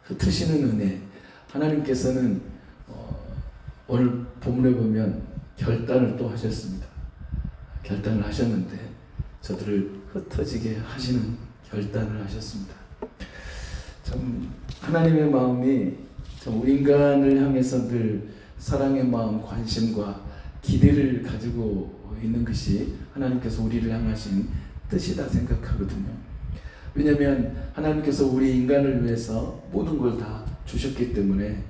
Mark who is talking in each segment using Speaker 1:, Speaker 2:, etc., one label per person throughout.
Speaker 1: 흩으시는 은혜. 하나님께서는 오늘 본문에 보면 결단을 또 하셨습니다. 결단을 하셨는데 저들을 흩어지게 하시는 결단을 하셨습니다. 참 하나님의 마음이 참 우리 인간을 향해서 늘 사랑의 마음, 관심과 기대를 가지고 있는 것이 하나님께서 우리를 향하신 뜻이다 생각하거든요. 왜냐하면 하나님께서 우리 인간을 위해서 모든 걸 다 주셨기 때문에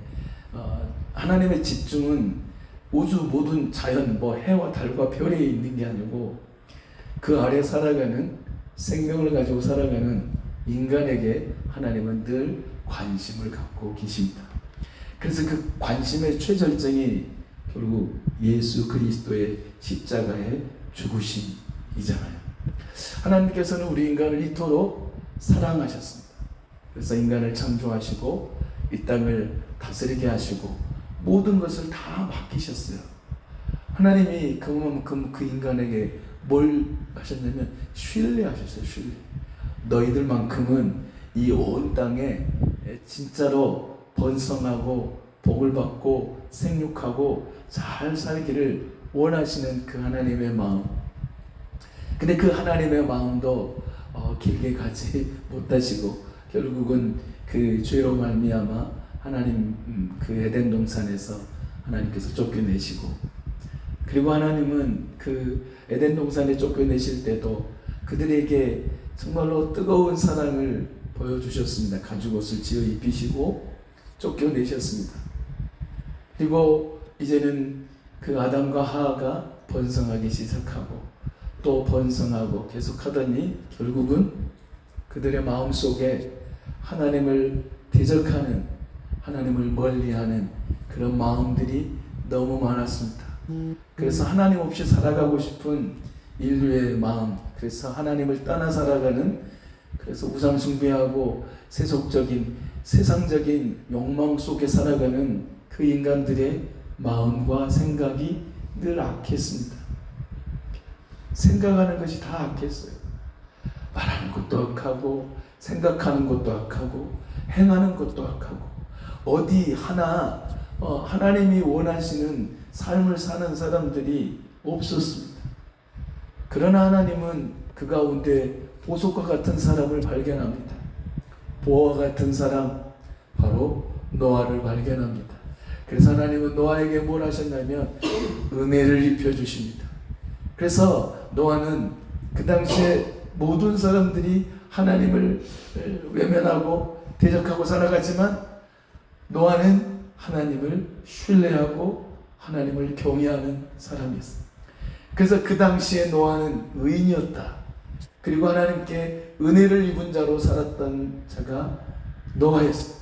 Speaker 1: 하나님의 집중은 우주 모든 자연, 해와 달과 별에 있는 게 아니고 그 아래 살아가는 생명을 가지고 살아가는 인간에게 하나님은 늘 관심을 갖고 계십니다. 그래서 그 관심의 최절정이 결국 예수 그리스도의 십자가의 죽으심이잖아요. 하나님께서는 우리 인간을 이토록 사랑하셨습니다. 그래서 인간을 창조하시고 이 땅을 다스리게 하시고 모든 것을 다 맡기셨어요. 하나님이 그만큼 그 인간에게 뭘 하셨냐면 신뢰하셨어요. 신뢰. 너희들만큼은 이 온 땅에 진짜로 번성하고 복을 받고 생육하고 잘 살기를 원하시는 그 하나님의 마음. 근데 그 하나님의 마음도 길게 가지 못하시고 결국은 그 죄로 말미암아 하나님 그 에덴 동산에서 하나님께서 쫓겨내시고, 그리고 하나님은 그 에덴 동산에 쫓겨내실 때도 그들에게 정말로 뜨거운 사랑을 보여주셨습니다. 가죽옷을 지어 입히시고 쫓겨내셨습니다. 그리고 이제는 그 아담과 하와가 번성하기 시작하고 또 번성하고 계속하더니 결국은 그들의 마음속에 하나님을 대적하는, 하나님을 멀리하는 그런 마음들이 너무 많았습니다. 그래서 하나님 없이 살아가고 싶은 인류의 마음, 그래서 하나님을 떠나 살아가는, 그래서 우상 숭배하고 세속적인 세상적인 욕망 속에 살아가는 그 인간들의 마음과 생각이 늘 악했습니다. 생각하는 것이 다 악했어요. 말하는 것도 악하고 생각하는 것도 악하고 행하는 것도 악하고 어디 하나 하나님이 원하시는 삶을 사는 사람들이 없었습니다. 그러나 하나님은 그 가운데 보석과 같은 사람을 발견합니다. 보화와 같은 사람, 바로 노아를 발견합니다. 그래서 하나님은 노아에게 뭘 하셨냐면 은혜를 입혀주십니다. 그래서 노아는 그 당시에 모든 사람들이 하나님을 외면하고 대적하고 살아가지만 노아는 하나님을 신뢰하고 하나님을 경외하는 사람이었어요. 그래서 그 당시에 노아는 의인이었다. 그리고 하나님께 은혜를 입은 자로 살았던 자가 노아였습니다.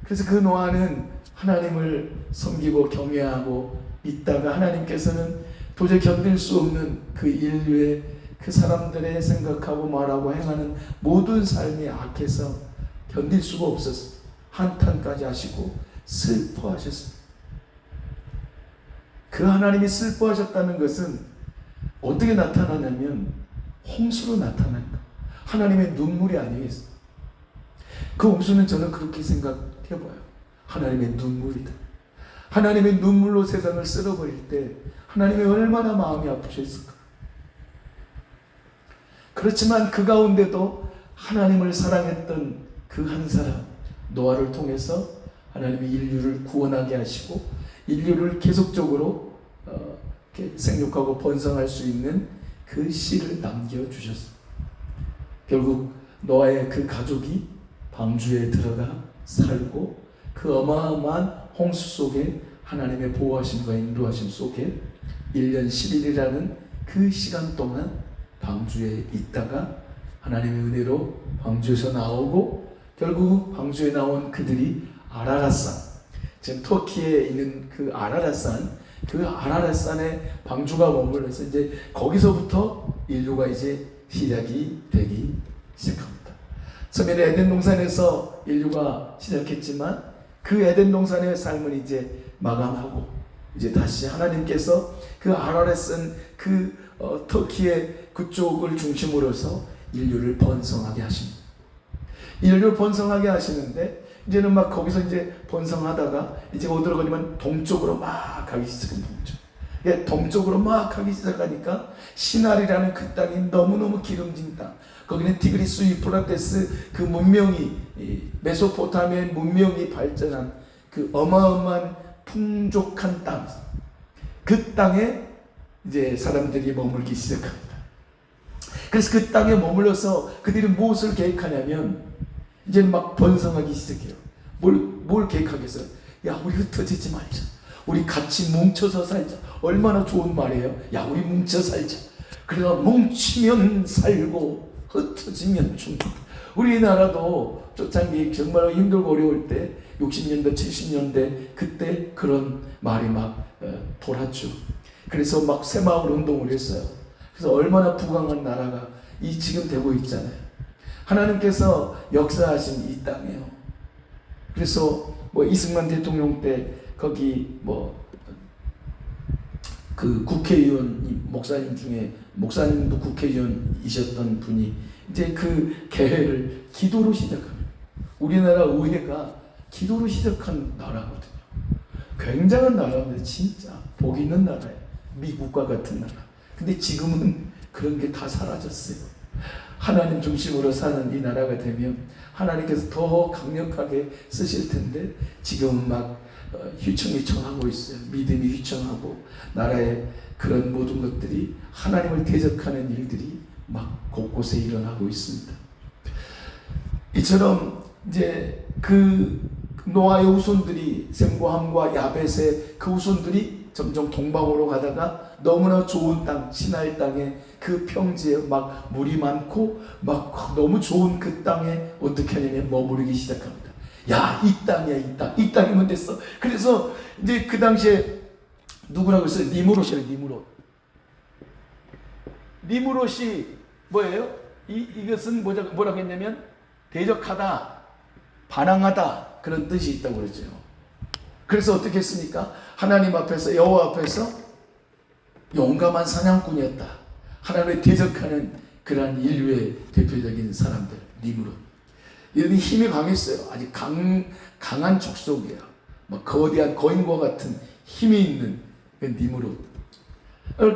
Speaker 1: 그래서 그 노아는 하나님을 섬기고 경외하고 있다가 하나님께서는 도저히 견딜 수 없는 그 인류의 그 사람들의 생각하고 말하고 행하는 모든 삶이 악해서 견딜 수가 없었어요. 한탄까지 하시고 슬퍼하셨습니다. 그 하나님이 슬퍼하셨다는 것은 어떻게 나타나냐면 홍수로 나타난다. 하나님의 눈물이 아니겠어요. 그 홍수는 저는 그렇게 생각해봐요. 하나님의 눈물이다. 하나님의 눈물로 세상을 쓸어버릴 때 하나님이 얼마나 마음이 아프셨을까. 그렇지만 그 가운데도 하나님을 사랑했던 그 한 사람 노아를 통해서 하나님이 인류를 구원하게 하시고 인류를 계속적으로 생육하고 번성할 수 있는 그 씨를 남겨주셨습니다. 결국 노아의 그 가족이 방주에 들어가 살고 그 어마어마한 홍수 속에 하나님의 보호하심과 인도하심 속에 1년 10일이라는 그 시간 동안 방주에 있다가 하나님의 은혜로 방주에서 나오고 결국 방주에 나온 그들이 아라랏산, 지금 터키에 있는 그 아라랏산에 방주가 머물러서 이제 거기서부터 인류가 이제 시작이 되기 시작합니다. 처음에는 에덴 동산에서 인류가 시작했지만 그 에덴 동산의 삶은 이제 마감하고 이제 다시 하나님께서 그 아라랏산 터키의 그쪽을 중심으로 해서 인류를 번성하게 하십니다. 인류를 번성하게 하시는데 이제는 막 거기서 이제 번성하다가 이제 어디로 가냐면 동쪽으로 막 가기 시작한 동쪽. 예, 동쪽으로 막 가기 시작하니까 시날이라는 그 땅이 너무너무 기름진 땅. 거기는 티그리스 유프라테스 그 문명이 메소포타미아의 문명이 발전한 그 어마어마한 풍족한 땅. 그 땅에 이제 사람들이 머물기 시작합니다. 그래서 그 땅에 머물러서 그들이 무엇을 계획하냐면 이제 막 번성하기 시작해요. 뭘 계획하겠어요? 야, 우리 흩어지지 말자. 우리 같이 뭉쳐서 살자. 얼마나 좋은 말이에요. 야, 우리 뭉쳐 살자. 그래서 뭉치면 살고 흩어지면 죽는다. 우리나라도 초창기 정말 힘들고 어려울 때 60년대 70년대 그때 그런 말이 막 돌았죠. 그래서 막 새마을 운동을 했어요. 그래서 얼마나 부강한 나라가 지금 되고 있잖아요. 하나님께서 역사하신 이 땅이에요. 그래서 뭐 이승만 대통령 때 거기 뭐 그 국회의원 목사님 중에 목사님도 국회의원이셨던 분이 이제 그 개회를 기도로 시작합니다. 우리나라 의회가 기도로 시작한 나라거든요. 굉장한 나라인데 진짜 복 있는 나라예요. 미국과 같은 나라. 근데 지금은 그런 게 다 사라졌어요. 하나님 중심으로 사는 이 나라가 되면 하나님께서 더 강력하게 쓰실 텐데 지금은 막 휘청휘청하고 있어요. 믿음이 휘청하고 나라의 그런 모든 것들이 하나님을 대적하는 일들이 막 곳곳에 일어나고 있습니다. 이처럼 이제 그 노아의 후손들이 셈과 함과 야벳의 그 후손들이 점점 동방으로 가다가 너무나 좋은 땅 시나이 땅에 그 평지에 막 물이 많고 막 너무 좋은 그 땅에 어떻게 하냐면 머무르기 시작합니다. 야, 이 땅이야, 이 땅. 이 땅이면 됐어. 그래서 이제 그 당시에 누구라고 했어요? 니무롯이래요. 니무롯이 뭐예요? 이것은 뭐라고 했냐면 대적하다, 반항하다 그런 뜻이 있다고 그랬죠. 그래서 어떻게 했습니까? 하나님 앞에서 여호와 앞에서 용감한 사냥꾼이었다. 하나님을 대적하는 그러한 인류의 대표적인 사람들 니무롯. 이들이 힘이 강했어요. 아주 강한 족속이에요. 뭐 거대한 거인과 같은 힘이 있는 그 니무롯.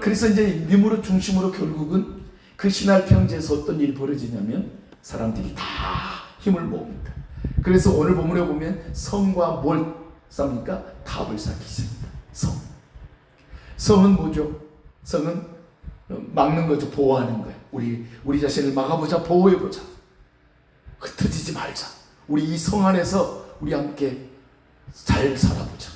Speaker 1: 그래서 이제 니무롯 중심으로 결국은 그 시날 평지에서 어떤 일이 벌어지냐면 사람들이 다 힘을 모읍니다. 그래서 오늘 본문에 보면 성과 뭘 쌓습니까? 탑을 쌓기 시작합니다. 성은 뭐죠? 성은 막는 거죠. 보호하는 거예요. 우리 자신을 막아보자. 보호해보자. 흩어지지 말자. 우리 이 성 안에서 우리 함께 잘 살아보자.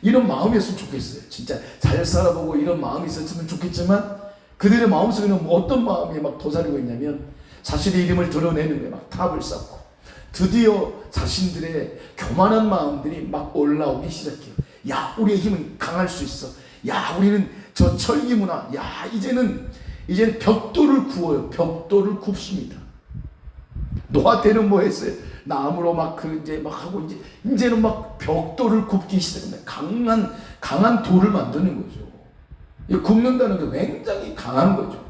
Speaker 1: 이런 마음이었으면 좋겠어요. 진짜 잘 살아보고 이런 마음이 있었으면 좋겠지만 그들의 마음속에는 어떤 마음이 막 도사리고 있냐면 자신의 이름을 드러내는 거예요. 막 탑을 쌓고 드디어 자신들의 교만한 마음들이 막 올라오기 시작해요. 야, 우리의 힘은 강할 수 있어. 야, 우리는 저 철기문화. 야, 이제는 벽돌을 구워요. 벽돌을 굽습니다. 노아 때는 뭐 했어요? 나무로 막 이제 막 하고 이제는 막 벽돌을 굽기 시작합니다. 강한 돌을 만드는 거죠. 굽는다는 게 굉장히 강한 거죠.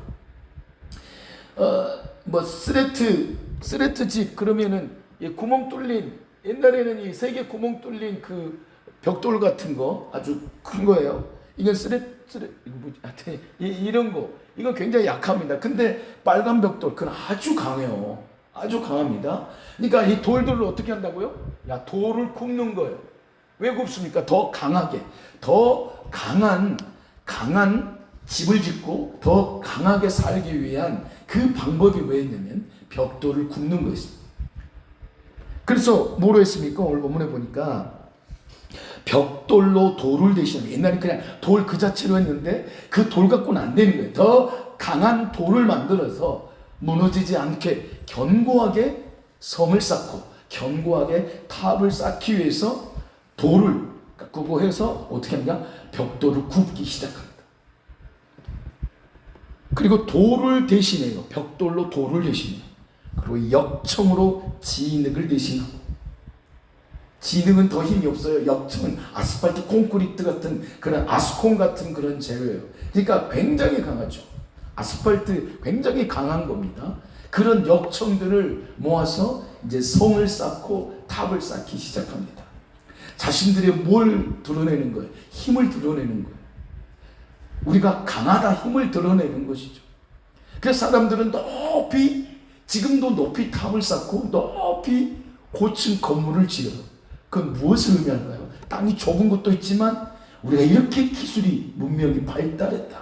Speaker 1: 뭐 스레트 집 그러면은 구멍 뚫린 옛날에는 이 세계 구멍 뚫린 그 벽돌 같은 거 아주 큰 거예요. 이건 이거 뭐지? 하여튼 이런 거 이건 굉장히 약합니다. 근데 빨간 벽돌 그건 아주 강해요. 아주 강합니다. 그러니까 이 돌들을 어떻게 한다고요? 야, 돌을 굽는 거예요. 왜 굽습니까? 더 강하게, 더 강한 집을 짓고 더 강하게 살기 위한 그 방법이 뭐였냐면 벽돌을 굽는 거였습니다. 그래서 뭐로 했습니까? 오늘 본문에 보니까 벽돌로 돌을 대신하는, 옛날에 그냥 돌 그 자체로 했는데 그 돌 갖고는 안 되는 거예요. 더 강한 돌을 만들어서 무너지지 않게 견고하게 성을 쌓고 견고하게 탑을 쌓기 위해서 돌을 깎고 해서 어떻게 하냐? 벽돌을 굽기 시작합니다. 그리고 돌을 대신해요. 벽돌로 돌을 대신해요. 그리고 역청으로 진흙을 대신하고, 진흙은 더 힘이 없어요. 역청은 아스팔트 콘크리트 같은 그런 아스콘 같은 그런 재료예요. 그러니까 굉장히 강하죠. 아스팔트 굉장히 강한 겁니다. 그런 역청들을 모아서 이제 성을 쌓고 탑을 쌓기 시작합니다. 자신들의 뭘 드러내는 거예요? 힘을 드러내는 거예요. 우리가 강하다, 힘을 드러내는 것이죠. 그래서 사람들은 높이, 지금도 높이 탑을 쌓고 높이 고층 건물을 지어요. 그건 무엇을 의미할까요? 땅이 좁은 것도 있지만 우리가 이렇게 기술이, 문명이 발달했다,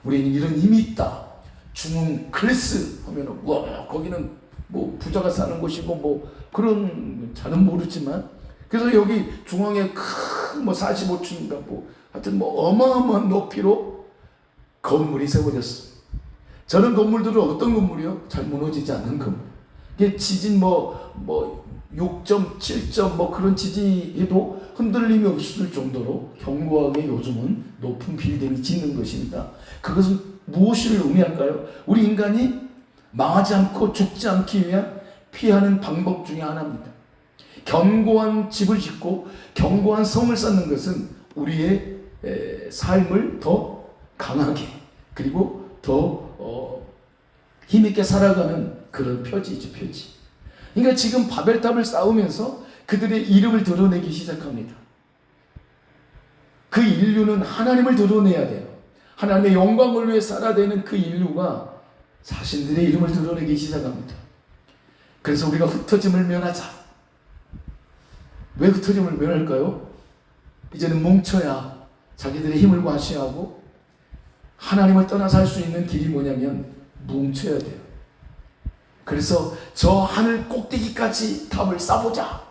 Speaker 1: 우리는 이런 힘이 있다, 중흥 클래스 하면 와, 거기는 뭐 부자가 사는 곳이고 뭐 그런, 잘은 모르지만, 그래서 여기 중앙에 큰 뭐 45층인가 뭐 하여튼 뭐 어마어마한 높이로 건물이 세워졌어. 저런 건물들은 어떤 건물이요? 잘 무너지지 않는 건물. 이게 지진 뭐 6.7점 뭐 그런 지진이 해도 흔들림이 없을 정도로 견고하게 요즘은 높은 빌딩이 짓는 것입니다. 그것은 무엇을 의미할까요? 우리 인간이 망하지 않고 죽지 않기 위한 피하는 방법 중에 하나입니다. 견고한 집을 짓고 견고한 성을 쌓는 것은 우리의 삶을 더 강하게, 그리고 더 힘있게 살아가는 그런 표지이죠, 표지. 그러니까 지금 바벨탑을 쌓으면서 그들의 이름을 드러내기 시작합니다. 그 인류는 하나님을 드러내야 돼요. 하나님의 영광을 위해 살아내는 그 인류가 자신들의 이름을 드러내기 시작합니다. 그래서 우리가 흩어짐을 면하자. 왜 흩어짐을 면할까요? 이제는 뭉쳐야 자기들의 힘을 과시하고 하나님을 떠나 살 수 있는 길이 뭐냐면 뭉쳐야 돼요. 그래서 저 하늘 꼭대기까지 탑을 쌓보자.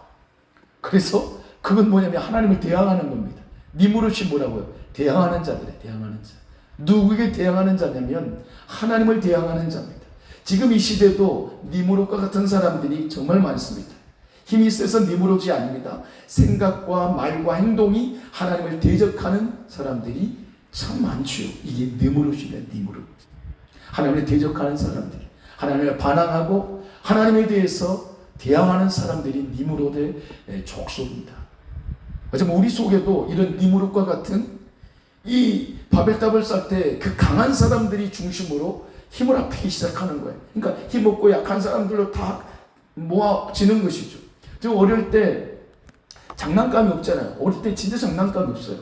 Speaker 1: 그래서 그건 뭐냐면 하나님을 대항하는 겁니다. 니무롯이 뭐라고요? 대항하는 자들이에요. 대항하는 자. 누구에게 대항하는 자냐면 하나님을 대항하는 자입니다. 지금 이 시대도 니무롯과 같은 사람들이 정말 많습니다. 힘이 세서 니무롯이 아닙니다. 생각과 말과 행동이 하나님을 대적하는 사람들이 참 많죠. 이게 니무롯이에요. 니무롯. 하나님을 대적하는 사람들이, 하나님을 반항하고 하나님에 대해서 대항하는 사람들이 니무롯의 족속입니다. 하지만 우리 속에도 이런 니무롯과 같은, 이 바벨탑을 쌓을 때 그 강한 사람들이 중심으로 힘을 합치기 시작하는 거예요. 그러니까 힘없고 약한 사람들로 다 모아지는 것이죠. 저 어릴 때 장난감이 없잖아요. 어릴 때 진짜 장난감이 없어요.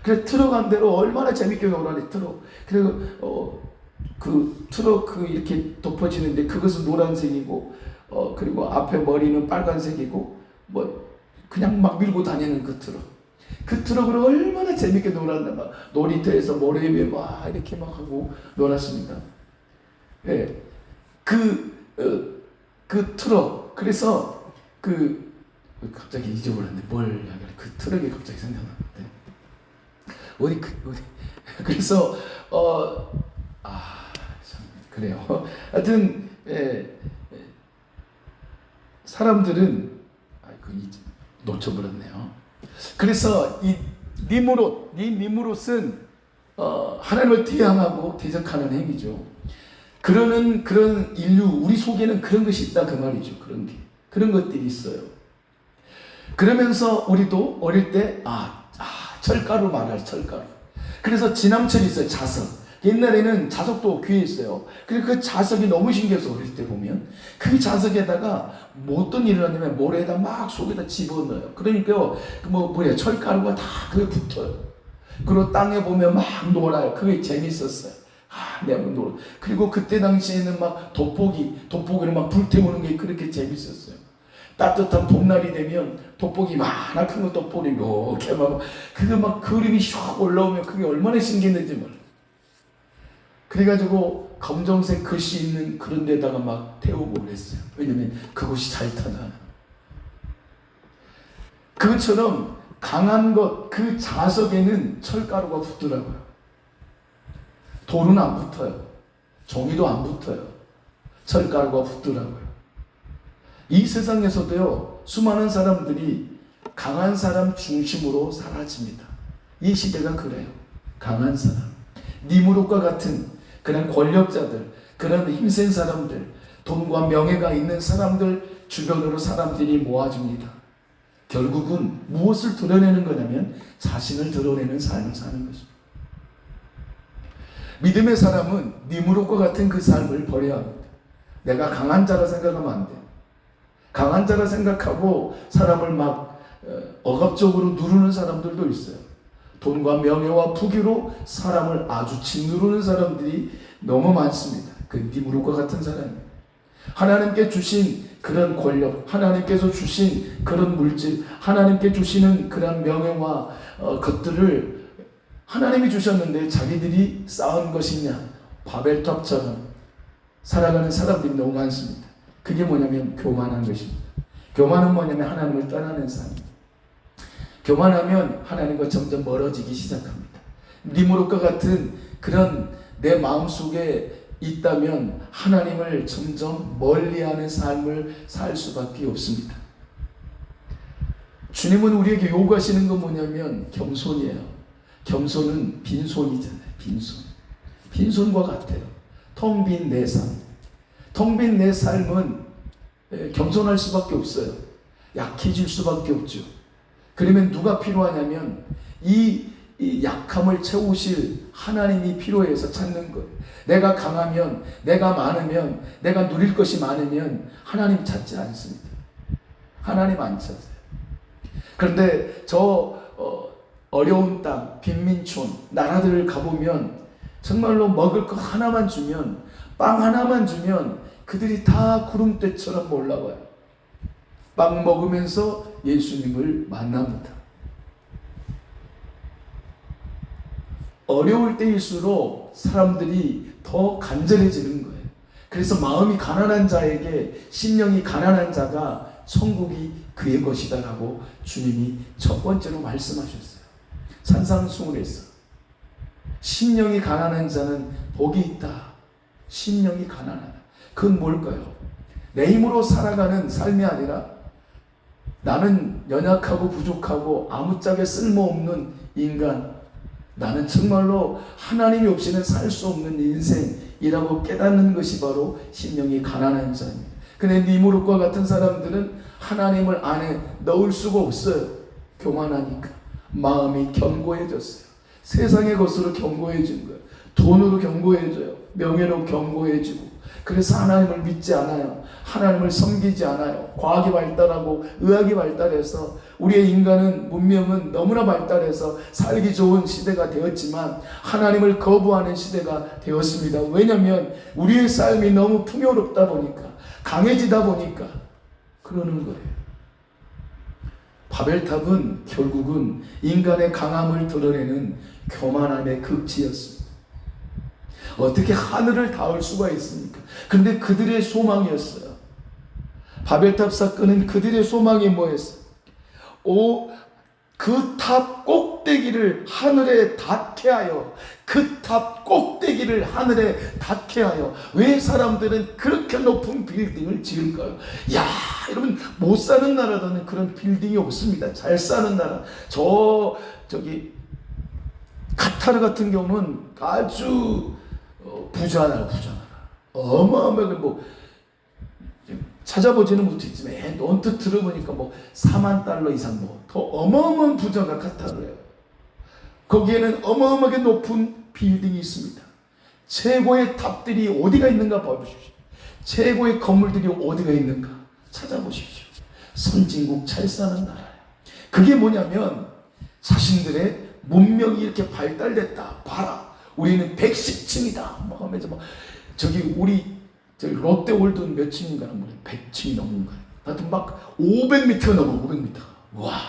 Speaker 1: 그래서 트럭 한 대로 얼마나 재밌게 놀아내, 트럭. 그리고 그 트럭 이렇게 덮어지는데 그것은 노란색이고, 그리고 앞에 머리는 빨간색이고, 뭐 그냥 막 밀고 다니는 그 트럭. 그 트럭을 얼마나 재밌게 놀았나. 막 놀이터에서 모래 위에 막 이렇게 막 하고 놀았습니다. 예. 그 트럭. 그래서 갑자기 잊어버렸네. 그 트럭이 갑자기 생각나는데. 어디. 그래서, 참, 그래요. 하여튼, 사람들은, 놓쳐버렸네요. 그래서 이 니무롯은, 하나님을 대항하고 대적하는 행위죠. 그런 인류, 우리 속에는 그런 것이 있다, 그 말이죠. 그런 것들이 있어요. 그러면서 우리도 어릴 때, 철가루 말할 철가루. 그래서 지남철이 있어요, 자석. 옛날에는 자석도 귀했어요. 그리고 그 자석이 너무 신기해서 어릴 때 보면 그 자석에다가 뭐 어떤 일을 하냐면 모래에다 막 속에다 집어넣어요. 그러니까 철가루가 다 그게 붙어요. 그리고 땅에 보면 막 놀아요. 그게 재밌었어요. 내가 놀아. 그리고 그때 당시에는 막 돋보기를 막 불태우는 게 그렇게 재밌었어요. 따뜻한 봄날이 되면 돋보기 많아 큰 거 돋보기 이렇게 그거 막 그림이 슉 올라오면 그게 얼마나 신기했는지 몰라. 그래가지고 검정색 글씨 있는 그런 데다가 막 태우고 그랬어요. 왜냐면 그곳이 잘 타잖아. 그것처럼 강한 것, 그 자석에는 철가루가 붙더라고요. 돌은 안 붙어요. 종이도 안 붙어요. 철가루가 붙더라고요. 이 세상에서도요, 수많은 사람들이 강한 사람 중심으로 사라집니다. 이 시대가 그래요. 강한 사람. 니무롯과 같은 그런 권력자들, 그런 힘센 사람들, 돈과 명예가 있는 사람들 주변으로 사람들이 모아집니다. 결국은 무엇을 드러내는 거냐면 자신을 드러내는 삶을 사는 것입니다. 믿음의 사람은 니무롯과 같은 그 삶을 버려야 합니다. 내가 강한 자라 생각하면 안 돼. 강한 자라 생각하고 사람을 막 억압적으로 누르는 사람들도 있어요. 돈과 명예와 부귀로 사람을 아주 짓누르는 사람들이 너무 많습니다. 그 니무롯과 같은 사람. 하나님께 주신 그런 권력, 하나님께서 주신 그런 물질, 하나님께 주시는 그런 명예와 것들을 하나님이 주셨는데 자기들이 쌓은 것이냐, 바벨탑처럼 살아가는 사람들이 너무 많습니다. 그게 뭐냐면 교만한 것입니다. 교만은 뭐냐면 하나님을 떠나는 삶. 교만하면 하나님과 점점 멀어지기 시작합니다. 니무롯과 같은 그런 내 마음속에 있다면 하나님을 점점 멀리하는 삶을 살 수밖에 없습니다. 주님은 우리에게 요구하시는 건 뭐냐면 겸손이에요. 겸손은 빈손이잖아요. 빈손과 같아요. 텅 빈 내 삶. 텅 빈 내 삶은 겸손할 수밖에 없어요. 약해질 수밖에 없죠. 그러면 누가 필요하냐면 이 약함을 채우실 하나님이 필요해서 찾는 거예요. 내가 강하면, 내가 많으면, 내가 누릴 것이 많으면 하나님 찾지 않습니다. 하나님 안 찾아요. 그런데 저 어려운 땅, 빈민촌, 나라들을 가보면 정말로 먹을 거 하나만 주면, 빵 하나만 주면 그들이 다 구름대처럼 올라와요. 빵 먹으면서 예수님을 만납니다. 어려울 때일수록 사람들이 더 간절해지는 거예요. 그래서 마음이 가난한 자에게, 심령이 가난한 자가 천국이 그의 것이다라고 주님이 첫 번째로 말씀하셨어요. 산상수훈에서 심령이 가난한 자는 복이 있다. 심령이 가난하다. 그건 뭘까요? 내 힘으로 살아가는 삶이 아니라 나는 연약하고 부족하고 아무짝에 쓸모없는 인간, 나는 정말로 하나님이 없이는 살 수 없는 인생이라고 깨닫는 것이 바로 심령이 가난한 자입니다. 근데 니무롯과 같은 사람들은 하나님을 안에 넣을 수가 없어요. 교만하니까. 마음이 견고해졌어요. 세상의 것으로 견고해진 거예요. 돈으로 견고해져요. 명예로 견고해지고. 그래서 하나님을 믿지 않아요. 하나님을 섬기지 않아요. 과학이 발달하고 의학이 발달해서 우리의 인간은 문명은 너무나 발달해서 살기 좋은 시대가 되었지만 하나님을 거부하는 시대가 되었습니다. 왜냐하면 우리의 삶이 너무 풍요롭다 보니까, 강해지다 보니까 그러는 거예요. 바벨탑은 결국은 인간의 강함을 드러내는 교만함의 극치였습니다. 어떻게 하늘을 닿을 수가 있습니까? 근데 그들의 소망이었어요. 바벨탑 사건은 그들의 소망이 뭐였어요? 그 탑 꼭대기를 하늘에 닿게 하여, 그 탑 꼭대기를 하늘에 닿게 하여. 왜 사람들은 그렇게 높은 빌딩을 지을까요? 야, 여러분, 못 사는 나라는 그런 빌딩이 없습니다. 잘 사는 나라, 저기 카타르 같은 경우는 아주 부자 나라. 어마어마하게 찾아보지는 못했지만 언뜻 들어보니까 4만 달러 이상 더 어마어마한 부자가 카타르예요. 거기에는 어마어마하게 높은 빌딩이 있습니다. 최고의 탑들이 어디가 있는가 봐보십시오. 최고의 건물들이 어디가 있는가 찾아보십시오. 선진국 잘 사는 나라예요. 그게 뭐냐면 자신들의 문명이 이렇게 발달됐다. 봐라, 우리는 110층이다. 하면서 우리 롯데월드 몇 층인가? 100층이 넘는 거예요. 하여튼 500m가 넘어, 500m. 와,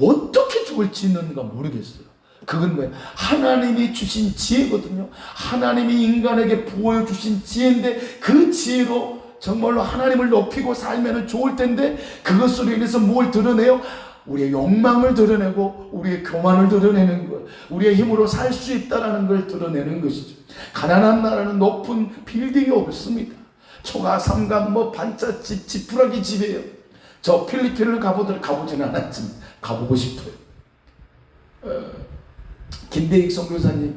Speaker 1: 어떻게 저걸 짓는가 모르겠어요. 그건 뭐예요? 하나님이 주신 지혜거든요. 하나님이 인간에게 보여주신 지혜인데 그 지혜로 정말로 하나님을 높이고 살면 좋을 텐데 그것으로 인해서 뭘 드러내요? 우리의 욕망을 드러내고 우리의 교만을 드러내는 것, 우리의 힘으로 살 수 있다는 걸 드러내는 것이죠. 가난한 나라는 높은 빌딩이 없습니다. 초가, 삼각, 반짝집, 지푸라기 집이에요. 저 필리핀을 가보지는 않았지만 가보고 싶어요. 김대익 선교사님,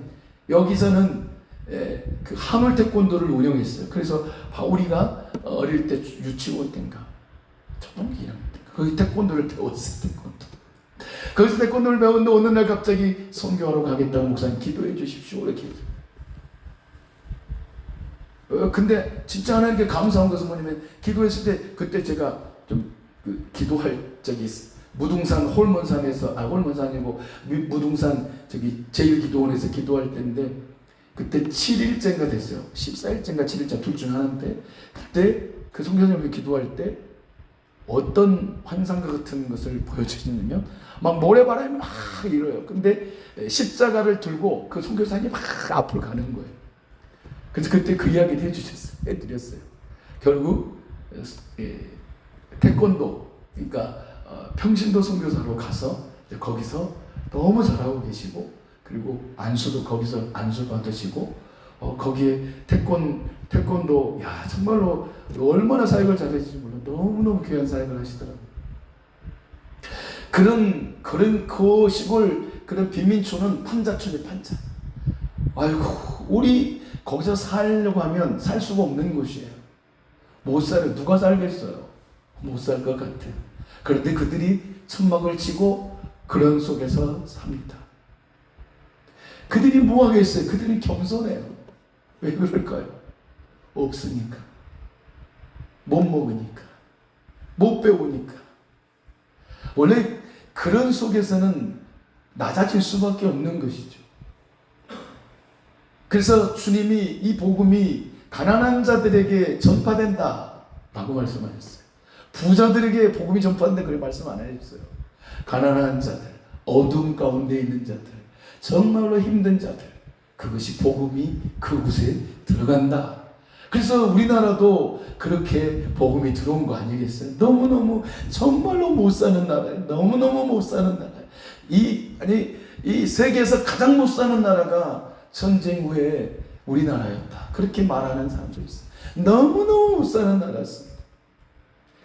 Speaker 1: 여기서는 그 한올 태권도를 운영했어요. 그래서 우리가 어릴 때 유치원 때인가 초등학교 1학년 때 거기 태권도를 배웠어요. 거기서 태권도를 배웠는데 어느 날 갑자기 선교하러 가겠다고 목사님 기도해 주십시오 이렇게 근데 진짜 하나님께 감사한 것은 뭐냐면 기도했을 때 그때 제가 좀 기도할 적이 있어요. 무등산 홀몬산에서 홀몬산이고 무등산 저기 제1기도원에서 기도할 때인데 그때 7일째인가 됐어요. 14일째인가 7일째 둘 중 하나인데 그때 그 선교사님이 기도할 때 어떤 환상과 같은 것을 보여주시냐면 막 모래바람이 막 일어요. 근데 십자가를 들고 그 선교사님이 막 앞으로 가는 거예요. 그래서 그때 그 이야기를 해드렸어요. 결국 태권도 그러니까 평신도 선교사로 가서 거기서 너무 잘하고 계시고 그리고 안수도 거기서 안수 받으시고 거기에 태권도 야 정말로 얼마나 사역을 잘하실지 몰라 너무너무 귀한 사역을 하시더라고요. 그런 그 시골 그런 빈민촌은 판자촌이 판자. 아이고 우리 거기서 살려고 하면 살 수가 없는 곳이에요. 못 살아요. 누가 살겠어요? 못 살 것 같아요. 그런데 그들이 천막을 치고 그런 속에서 삽니다. 그들이 뭐 하겠어요? 그들이 겸손해요. 왜 그럴까요? 없으니까. 못 먹으니까. 못 배우니까. 원래 그런 속에서는 낮아질 수밖에 없는 것이죠. 그래서 주님이 이 복음이 가난한 자들에게 전파된다 라고 말씀하셨어요. 부자들에게 복음이 전파된다 그렇게 말씀 안 하셨어요. 가난한 자들, 어둠 가운데 있는 자들, 정말로 힘든 자들, 그것이 복음이 그곳에 들어간다. 그래서 우리나라도 그렇게 복음이 들어온 거 아니겠어요? 너무너무 정말로 못 사는 나라예요. 너무너무 못 사는 나라예요. 이 세계에서 가장 못 사는 나라가 전쟁 후에 우리나라였다. 그렇게 말하는 사람도 있어요. 너무너무 못 사는 나라였습니다.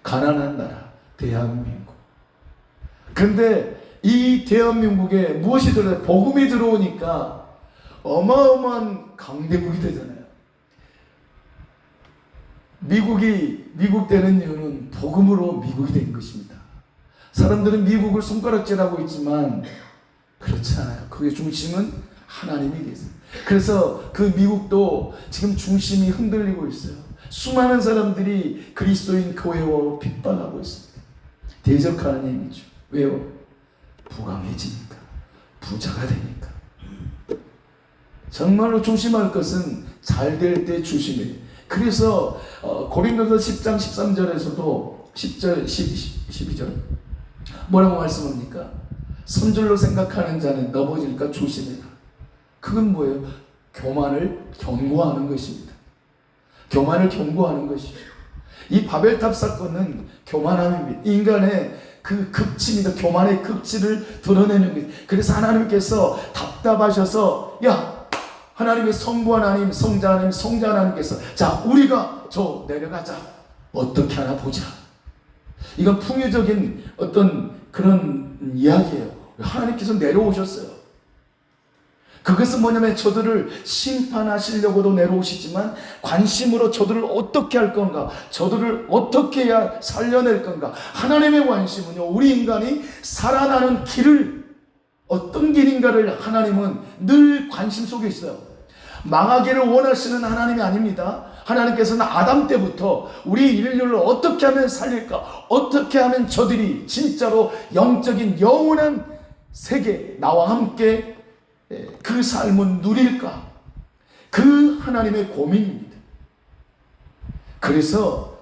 Speaker 1: 가난한 나라, 대한민국. 그런데 이 대한민국에 무엇이 들어요? 복음이 들어오니까 어마어마한 강대국이 되잖아요. 미국 되는 이유는 복음으로 미국이 된 것입니다. 사람들은 미국을 손가락질하고 있지만 그렇지 않아요. 그의 중심은 하나님이 계세요. 그래서 그 미국도 지금 중심이 흔들리고 있어요. 수많은 사람들이 그리스도인 교회와 핍박하고 있습니다. 대적하는 얘기죠. 왜요? 부강해지니까. 부자가 되니까. 정말로 조심할 것은 잘 될 때 조심해요. 그래서 고린도서 10장 13절에서도 10절 12절 뭐라고 말씀합니까? 선줄로 생각하는 자는 넘어질까 조심해라. 그건 뭐예요? 교만을 경고하는 것입니다. 교만을 경고하는 것이죠. 이 바벨탑 사건은 교만함입니다. 인간의 그 극치입니다. 교만의 극치를 드러내는 것. 그래서 하나님께서 답답하셔서 야 하나님의 성부 하나님, 성자 하나님, 성자 하나님께서 자 우리가 저 내려가자. 어떻게 하나 보자. 이건 풍요적인 어떤 그런 이야기예요. 하나님께서 내려오셨어요. 그것은 뭐냐면 저들을 심판하시려고도 내려오시지만 관심으로 저들을 어떻게 할 건가, 저들을 어떻게 해야 살려낼 건가. 하나님의 관심은요, 우리 인간이 살아나는 길을 어떤 길인가를 하나님은 늘 관심 속에 있어요. 망하기를 원하시는 하나님이 아닙니다. 하나님께서는 아담 때부터 우리 인류를 어떻게 하면 살릴까, 어떻게 하면 저들이 진짜로 영적인 영원한 세계 나와 함께 그 삶을 누릴까, 그 하나님의 고민입니다. 그래서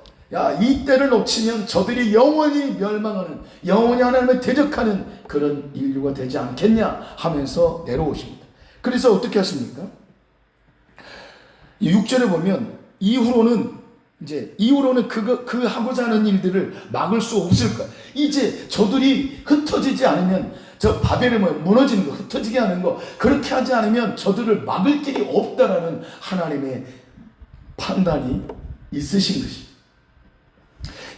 Speaker 1: 이 때를 놓치면 저들이 영원히 멸망하는, 영원히 하나님을 대적하는 그런 인류가 되지 않겠냐 하면서 내려오십니다. 그래서 어떻게 하십니까? 6절에 보면 이후로는 그 하고자 하는 일들을 막을 수 없을 거야. 이제 저들이 흩어지지 않으면, 저 바벨이 무너지는 거, 흩어지게 하는 거, 그렇게 하지 않으면 저들을 막을 길이 없다라는 하나님의 판단이 있으신 것이.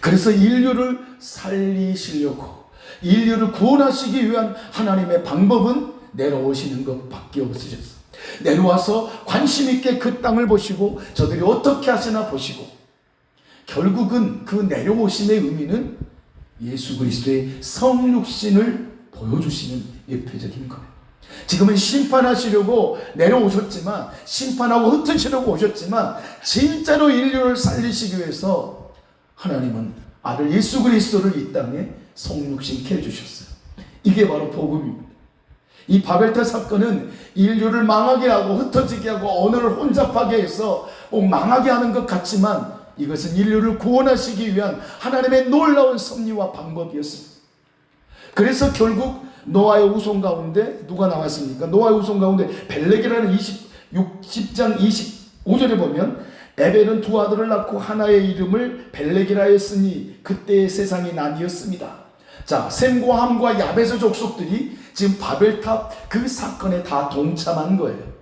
Speaker 1: 그래서 인류를 살리시려고, 인류를 구원하시기 위한 하나님의 방법은 내려오시는 것밖에 없으셨어요. 내려와서 관심 있게 그 땅을 보시고 저들이 어떻게 하시나 보시고, 결국은 그 내려오심의 의미는 예수 그리스도의 성육신을 보여주시는 예표적인 거예요. 지금은 심판하시려고 내려오셨지만, 심판하고 흩으시려고 오셨지만, 진짜로 인류를 살리시기 위해서 하나님은 아들 예수 그리스도를 이 땅에 성육신케 해주셨어요. 이게 바로 복음입니다. 이 바벨탑 사건은 인류를 망하게 하고 흩어지게 하고 언어를 혼잡하게 해서 망하게 하는 것 같지만, 이것은 인류를 구원하시기 위한 하나님의 놀라운 섭리와 방법이었습니다. 그래서 결국 노아의 후손 가운데 누가 나왔습니까? 노아의 후손 가운데 벨렉이라는 60장 25절에 보면, 에벨은 두 아들을 낳고 하나의 이름을 벨렉이라 했으니 그때의 세상이 나뉘었습니다. 자, 셈과 함과 야벳의 족속들이 지금 바벨탑 그 사건에 다 동참한 거예요.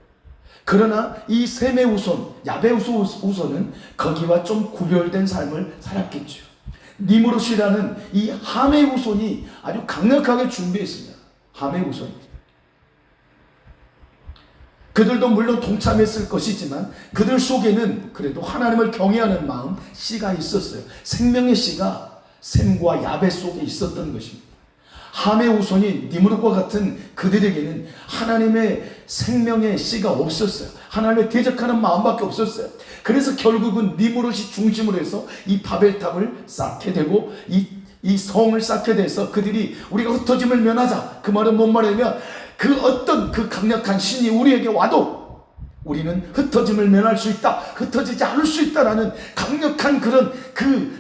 Speaker 1: 그러나 이 셈의 후손, 야벳 후손은 거기와 좀 구별된 삶을 살았겠죠. 니므롯이라는 이 함의 후손이 아주 강력하게 준비했습니다. 함의 후손. 그들도 물론 동참했을 것이지만 그들 속에는 그래도 하나님을 경외하는 마음, 씨가 있었어요. 생명의 씨가 셈과 야벳 속에 있었던 것입니다. 함의 후손이 니므롯과 같은 그들에게는 하나님의 생명의 씨가 없었어요. 하나님을 대적하는 마음밖에 없었어요. 그래서 결국은 니므롯이 중심으로 해서 이 바벨탑을 쌓게 되고 이 성을 쌓게 돼서 그들이 우리가 흩어짐을 면하자. 그 말은 뭔 말이냐면 그 어떤 그 강력한 신이 우리에게 와도 우리는 흩어짐을 면할 수 있다, 흩어지지 않을 수 있다라는 강력한 그런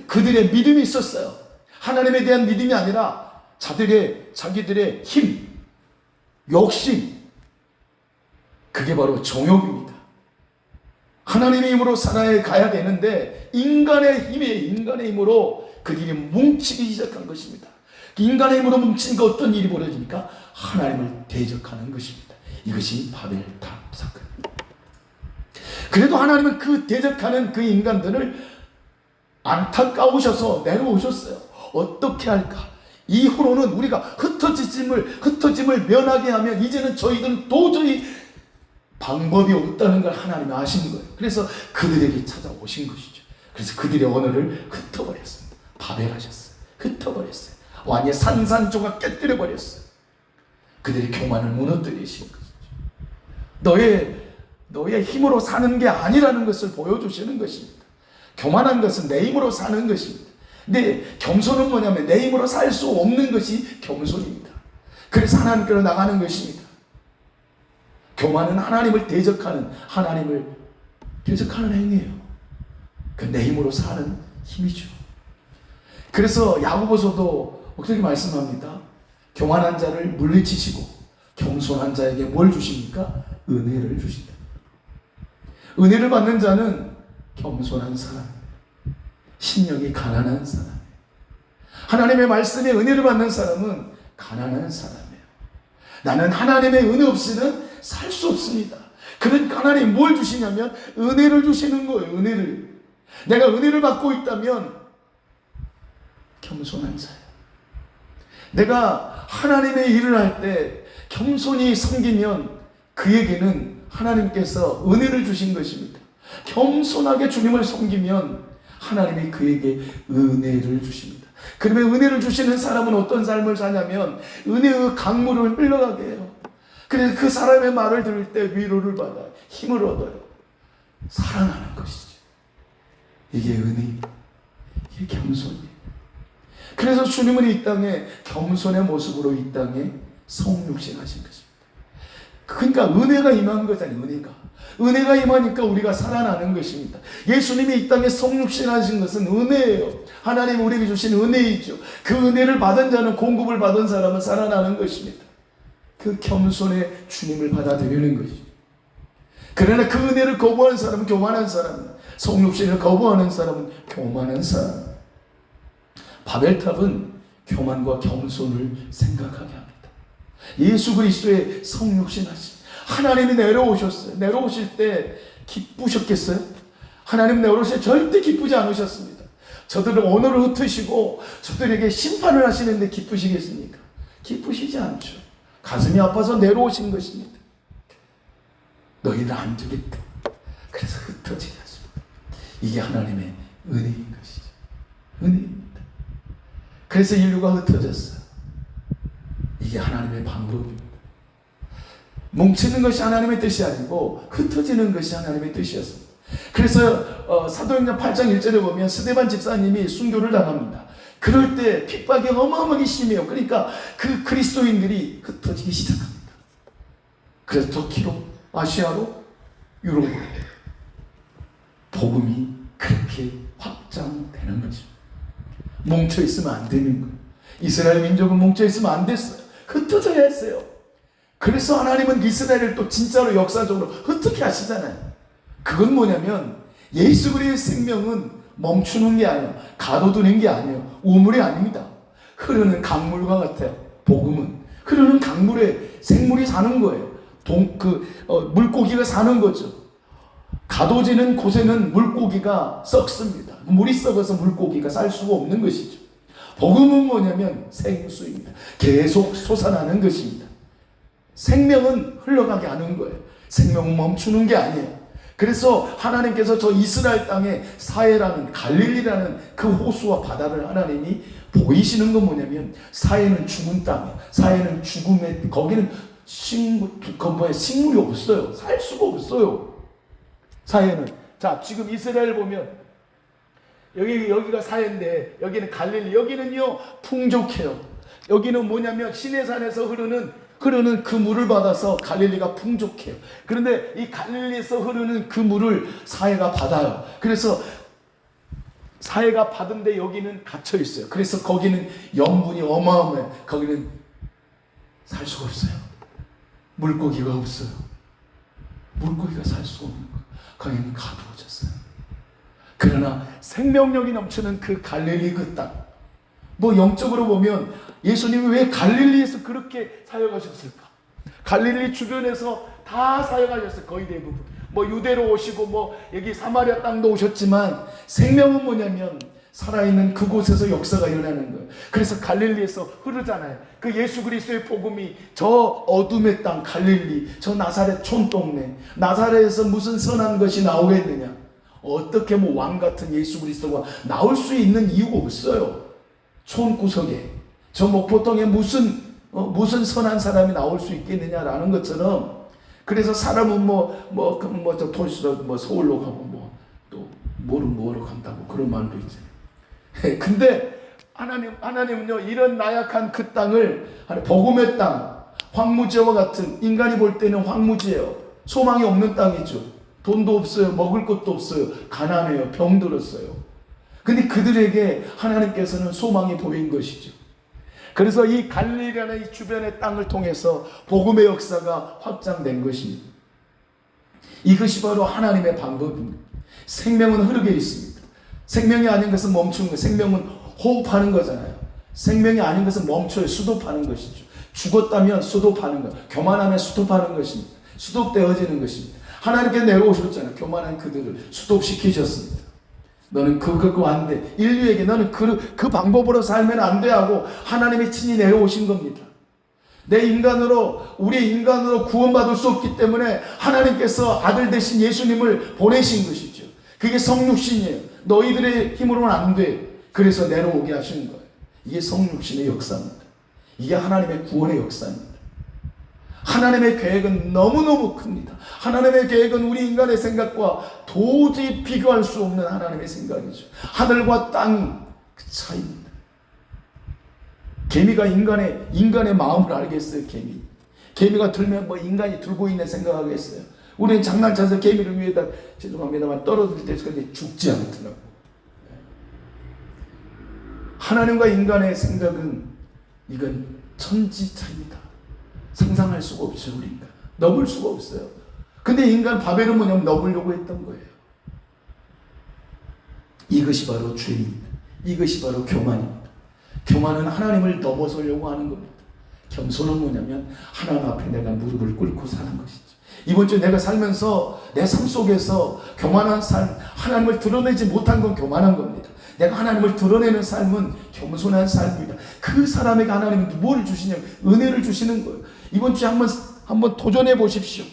Speaker 1: 그들의 믿음이 있었어요. 하나님에 대한 믿음이 아니라 자기들의 힘, 욕심, 그게 바로 정욕입니다. 하나님의 힘으로 살아가야 되는데 인간의 힘으로 그들이 뭉치기 시작한 것입니다. 인간의 힘으로 뭉치니까 어떤 일이 벌어지니까 하나님을 대적하는 것입니다. 이것이 바벨탑 사건입니다. 그래도 하나님은 그 대적하는 그 인간들을 안타까우셔서 내려오셨어요. 어떻게 할까? 이후로는 우리가 흩어짐을 면하게 하면 이제는 저희들은 도저히 방법이 없다는 걸 하나님이 아시는 거예요. 그래서 그들에게 찾아오신 것이죠. 그래서 그들의 언어를 흩어버렸습니다. 바벨하셨어요. 흩어버렸어요. 완전히 산산조각 깨뜨려버렸어요. 그들의 교만을 무너뜨리신 것이죠. 너의 힘으로 사는 게 아니라는 것을 보여주시는 것입니다. 교만한 것은 내 힘으로 사는 것입니다. 근데 겸손은 뭐냐면 내 힘으로 살 수 없는 것이 겸손입니다. 그래서 하나님께로 나가는 것입니다. 교만은 하나님을 대적하는 행위예요. 그 내 힘으로 사는 힘이죠. 그래서 야고보서도 어떻게 말씀합니다. 교만한 자를 물리치시고 겸손한 자에게 뭘 주십니까? 은혜를 주신다. 은혜를 받는 자는 겸손한 사람, 심령이 가난한 사람. 하나님의 말씀에 은혜를 받는 사람은 가난한 사람이에요. 나는 하나님의 은혜 없이는 살 수 없습니다. 그러니까 하나님이 뭘 주시냐면 은혜를 주시는 거예요. 은혜를. 내가 은혜를 받고 있다면 겸손한 자예요. 내가 하나님의 일을 할 때 겸손히 섬기면 그에게는 하나님께서 은혜를 주신 것입니다. 겸손하게 주님을 섬기면 하나님이 그에게 은혜를 주십니다. 그러면 은혜를 주시는 사람은 어떤 삶을 사냐면 은혜의 강물을 흘러가게 해요. 그래서 그 사람의 말을 들을 때 위로를 받아요. 힘을 얻어요. 살아나는 것이죠. 이게 은혜입니다. 이게 겸손이에요. 그래서 주님은 이 땅에 겸손의 모습으로 이 땅에 성육신하신 것입니다. 그러니까 은혜가 임한 거잖아요. 은혜가 임하니까 우리가 살아나는 것입니다. 예수님이 이 땅에 성육신하신 것은 은혜예요. 하나님 우리에게 주신 은혜이죠. 그 은혜를 받은 자는, 공급을 받은 사람은 살아나는 것입니다. 그 겸손의 주님을 받아들이는 것이죠. 그러나 그 은혜를 거부하는 사람은 교만한 사람, 성육신을 거부하는 사람은 교만한 사람. 바벨탑은 교만과 겸손을 생각하게 합니다. 예수 그리스도의 성육신하심. 하나님이 내려오셨어요. 내려오실 때 기쁘셨겠어요? 하나님 내려오실 때 절대 기쁘지 않으셨습니다. 저들은 언어를 흩으시고 저들에게 심판을 하시는데 기쁘시겠습니까? 기쁘시지 않죠. 가슴이 아파서 내려오신 것입니다. 너희는 안 되겠다. 그래서 흩어지게 하십니다. 이게 하나님의 은혜인 것이죠. 은혜입니다. 그래서 인류가 흩어졌어요. 이게 하나님의 방법입니다. 뭉치는 것이 하나님의 뜻이 아니고 흩어지는 것이 하나님의 뜻이었습니다. 그래서 사도행전 8장 1절에 보면 스데반 집사님이 순교를 당합니다. 그럴 때 핍박이 어마어마하게 심해요. 그러니까 그 그리스도인들이 흩어지기 시작합니다. 그래서 터키로, 아시아로, 유럽으로 복음이 그렇게 확장되는 거죠. 뭉쳐 있으면 안 되는 거예요. 이스라엘 민족은 뭉쳐 있으면 안 됐어요. 흩어져야 했어요. 그래서 하나님은 이스라엘을 또 진짜로 역사적으로 흩게 하시잖아요. 그건 뭐냐면 예수 그리스도의 생명은 멈추는 게 아니에요. 가둬두는 게 아니에요. 우물이 아닙니다. 흐르는 강물과 같아요. 복음은 흐르는 강물에 생물이 사는 거예요. 물고기가 사는 거죠. 가둬지는 곳에는 물고기가 썩습니다. 물이 썩어서 물고기가 살 수가 없는 것이죠. 복음은 뭐냐면 생수입니다. 계속 솟아나는 것입니다. 생명은 흘러가게 하는 거예요. 생명은 멈추는 게 아니에요. 그래서 하나님께서 저 이스라엘 땅에 사해라는 갈릴리라는 그 호수와 바다를 하나님이 보이시는 건 뭐냐면 사해는 죽은 땅이에요. 사해는 죽음의, 거기는 식물이 없어요. 살 수가 없어요. 사해는. 자, 지금 이스라엘 보면 여기가 사해인데 여기는 갈릴리, 여기는요 풍족해요. 여기는 뭐냐면 시내산에서 흐르는 그 물을 받아서 갈릴리가 풍족해요. 그런데 이 갈릴리에서 흐르는 그 물을 사해가 받아요. 그래서 사해가 받은데 여기는 갇혀 있어요. 그래서 거기는 염분이 어마어마해요. 거기는 살 수가 없어요. 물고기가 없어요. 물고기가 살 수가 없는 거예요. 거기는 가두어졌어요. 그러나 생명력이 넘치는 그 갈릴리 그 땅, 뭐 영적으로 보면 예수님이 왜 갈릴리에서 그렇게 사역하셨을까? 갈릴리 주변에서 다 사역하셨어요. 거의 대부분. 뭐 유대로 오시고 뭐 여기 사마리아 땅도 오셨지만 생명은 뭐냐면 살아있는 그곳에서 역사가 일어나는 거예요. 그래서 갈릴리에서 흐르잖아요. 그 예수 그리스도의 복음이 저 어둠의 땅 갈릴리, 저 나사렛 촌동네, 나사렛에서 무슨 선한 것이 나오겠느냐? 어떻게 뭐 왕 같은 예수 그리스도가 나올 수 있는 이유가 없어요. 촌구석에 저 목포동에 무슨 선한 사람이 나올 수 있겠느냐라는 것처럼, 그래서 사람은 저 도시로 서울로 가고 또 뭐로 간다고 그런 말도 있잖아요. 근데 하나님은요 이런 나약한 그 땅을 복음의 땅, 황무지와 같은, 인간이 볼 때는 황무지예요. 소망이 없는 땅이죠. 돈도 없어요. 먹을 것도 없어요. 가난해요. 병들었어요. 근데 그들에게 하나님께서는 소망이 보인 것이죠. 그래서 이 갈릴리라는 이 주변의 땅을 통해서 복음의 역사가 확장된 것입니다. 이것이 바로 하나님의 방법입니다. 생명은 흐르게 있습니다. 생명이 아닌 것은 멈추는 거예요. 생명은 호흡하는 거잖아요. 생명이 아닌 것은 멈춰요. 수도하는 것이죠. 죽었다면 수도하는 것, 교만하면 수도하는 것입니다. 수도되어지는 것입니다. 하나님께서 내려오셨잖아요. 교만한 그들을 수도시키셨습니다. 너는 그거 안 돼. 인류에게 너는 그 방법으로 살면 안 돼 하고 하나님이 친히 내려오신 겁니다. 우리 인간으로 구원받을 수 없기 때문에 하나님께서 아들 되신 예수님을 보내신 것이죠. 그게 성육신이에요. 너희들의 힘으로는 안 돼. 그래서 내려오게 하신 거예요. 이게 성육신의 역사입니다. 이게 하나님의 구원의 역사입니다. 하나님의 계획은 너무너무 큽니다. 하나님의 계획은 우리 인간의 생각과 도저히 비교할 수 없는 하나님의 생각이죠. 하늘과 땅 그 차이입니다. 개미가 인간의 마음을 알겠어요. 개미가 들면 인간이 들고 있는 생각하겠어요. 우리는 장난쳐서 개미를 위에다, 죄송합니다만, 떨어질 때 죽지 않더라고. 하나님과 인간의 생각은 이건 천지 차이입니다. 상상할 수가 없어요. 우리 인간 넘을 수가 없어요. 근데 인간 바벨은 뭐냐면 넘으려고 했던 거예요. 이것이 바로 죄입니다. 이것이 바로 교만입니다. 교만은 하나님을 넘어서려고 하는 겁니다. 겸손은 뭐냐면 하나님 앞에 내가 무릎을 꿇고 사는 것이죠. 이번 주에 내가 살면서 내 삶 속에서 교만한 삶, 하나님을 드러내지 못한 건 교만한 겁니다. 내가 하나님을 드러내는 삶은 겸손한 삶입니다. 그 사람에게 하나님은 뭘 주시냐면 은혜를 주시는 거예요. 이번 주에 한번 도전해 보십시오.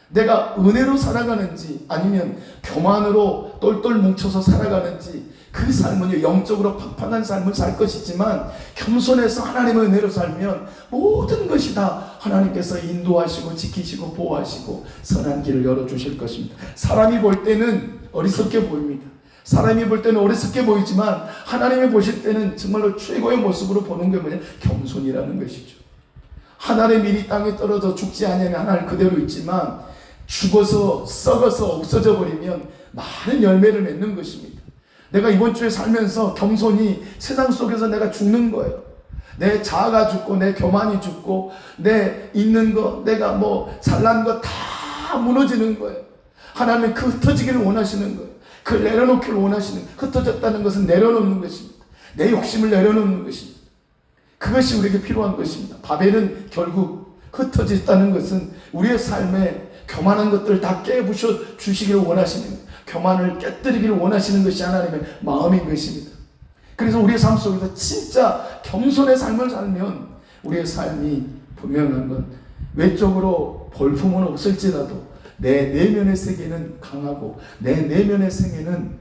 Speaker 1: 내가 은혜로 살아가는지 아니면 교만으로 똘똘 뭉쳐서 살아가는지, 그 삶은요, 영적으로 팍팍한 삶을 살 것이지만 겸손해서 하나님의 은혜로 살면 모든 것이 다 하나님께서 인도하시고 지키시고 보호하시고 선한 길을 열어주실 것입니다. 사람이 볼 때는 어리석게 보입니다. 사람이 볼 때는 어리석게 보이지만 하나님이 보실 때는 정말로 최고의 모습으로 보는 게 뭐냐? 겸손이라는 것이죠. 한 알의 밀이 땅에 떨어져 죽지 않으면 한 알 그대로 있지만 죽어서 썩어서 없어져 버리면 많은 열매를 맺는 것입니다. 내가 이번 주에 살면서 겸손히 세상 속에서 내가 죽는 거예요. 내 자아가 죽고 내 교만이 죽고 내 있는 거 내가 뭐 잘난 거 다 무너지는 거예요. 하나님은 그 흩어지기를 원하시는 거예요. 그걸 내려놓기를 원하시는 거예요. 흩어졌다는 것은 내려놓는 것입니다. 내 욕심을 내려놓는 것입니다. 그것이 우리에게 필요한 것입니다. 바벨은 결국 흩어졌다는 것은 우리의 삶에 교만한 것들을 다 깨부셔 주시기를 원하시는 거예요. 교만을 깨뜨리기를 원하시는 것이 하나님의 마음인 것입니다. 그래서 우리의 삶 속에서 진짜 겸손의 삶을 살면 우리의 삶이 분명한 건 외적으로 볼품은 없을지라도 내 내면의 세계는 강하고 내 내면의 세계는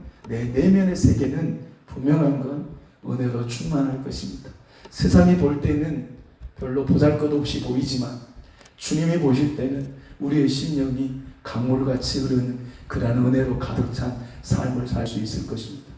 Speaker 1: 분명한 건 은혜로 충만할 것입니다. 세상이 볼 때는 별로 보잘것없이 보이지만 주님이 보실 때는 우리의 심령이 강물같이 흐르는 그러한 은혜로 가득 찬 삶을 살 수 있을 것입니다.